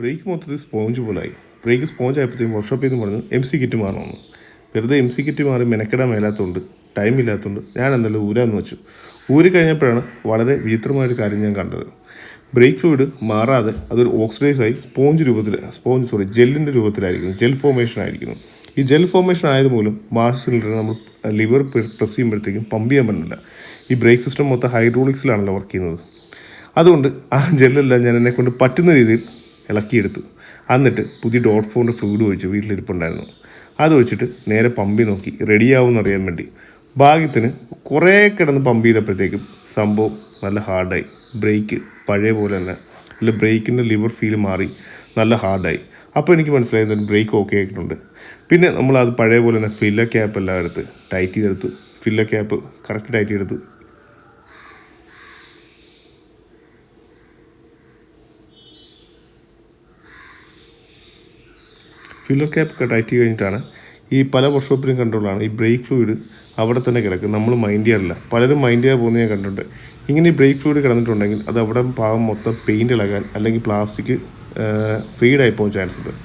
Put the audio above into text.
Break മൊത്തത്തിൽ sponge പോലായി. Break sponge ആയപ്പോഴത്തേക്കും വർക്ക്ഷോപ്പിൽ നിന്ന് പറഞ്ഞു MC കിറ്റ് മാറണമെന്ന്. വെറുതെ MC കിറ്റ് മാറി മെനക്കെടാൻ മേലാത്തതുകൊണ്ട് ടൈം ഇല്ലാത്തതുകൊണ്ട് ഞാൻ എന്തായാലും ഊരാന്ന് വെച്ചു. ഊരി കഴിഞ്ഞപ്പോഴാണ് വളരെ വിചിത്രമായൊരു കാര്യം ഞാൻ കണ്ടത്. ബ്രേക്ക് ഫ്ലൂയിഡ് മാറാതെ അതൊരു ഓക്സിഡൈസായി ജെല്ലിൻ്റെ രൂപത്തിലായിരിക്കുന്നു, ജെൽ ഫോർമേഷൻ ആയിരിക്കുന്നു. ഈ ജെൽ ഫോർമേഷൻ ആയതുമൂലം മാസ് സിലിണ്ടറിന് നമ്മൾ ലിവർ പ്രസ് ചെയ്യുമ്പോഴത്തേക്കും പമ്പ് ചെയ്യാൻ പറ്റില്ല. ഈ ബ്രേക്ക് സിസ്റ്റം മൊത്തം ഹൈഡ്രോളിക്സിലാണല്ലോ വർക്ക് ചെയ്യുന്നത്. അതുകൊണ്ട് ആ ജെല്ലെല്ലാം ഞാൻ എന്നെക്കൊണ്ട് പറ്റുന്ന രീതിയിൽ ഇളക്കിയെടുത്തു. എന്നിട്ട് പുതിയ ഡോട്ട് ഫോറിൻ്റെ ഫ്ലൂയിഡ് ഒഴിച്ചു, വീട്ടിലിരിപ്പുണ്ടായിരുന്നു. അത് ഒഴിച്ചിട്ട് നേരെ പമ്പി നോക്കി റെഡിയാവുമെന്ന് അറിയാൻ വേണ്ടി. ഭാഗ്യത്തിന് കുറേ കിടന്ന് പമ്പ് ചെയ്തപ്പോഴത്തേക്കും സംഭവം നല്ല ഹാർഡായി. ബ്രേക്ക് പഴയ പോലെ തന്നെ അല്ല, ബ്രേക്കിൻ്റെ ലിവർ ഫീൽ മാറി നല്ല ഹാർഡായി. അപ്പോൾ എനിക്ക് മനസ്സിലായത് ബ്രേക്ക് ഓക്കെ ആയിട്ടുണ്ട്. പിന്നെ നമ്മളത് പഴയ പോലെ തന്നെ ഫില്ലർ ക്യാപ്പ് എല്ലാം എടുത്ത് ടൈറ്റ് ചെയ്തെടുത്തു. ഫില്ലർ ക്യാപ്പ് കറക്റ്റ് ടൈറ്റ് ചെയ്തെടുത്തു. ഫില്ലർ ക്യാപ്പ് ടൈറ്റ് ചെയ്ത് കഴിഞ്ഞിട്ടാണ് ഈ പല വർക്ക്ഷോപ്പിലും കണ്ടുള്ളതാണ് ഈ ബ്രേക്ക് ഫ്ലൂയിഡ് അവിടെ തന്നെ കിടക്കും. നമ്മൾ മൈൻഡ് ചെയ്യാറില്ല. പലരും മൈൻഡ് ചെയ്യാൻ പോകുന്നത് ഞാൻ കണ്ടിട്ടുണ്ട്. ഇങ്ങനെ ഈ ബ്രേക്ക് ഫ്ലൂയിഡ് കിടന്നിട്ടുണ്ടെങ്കിൽ അത് അവിടെ ഭാഗം മൊത്തം പെയിൻറ്റ് ഇളകാൻ അല്ലെങ്കിൽ പ്ലാസ്റ്റിക് ഫീഡായി പോകാൻ ചാൻസ് ഉണ്ട്.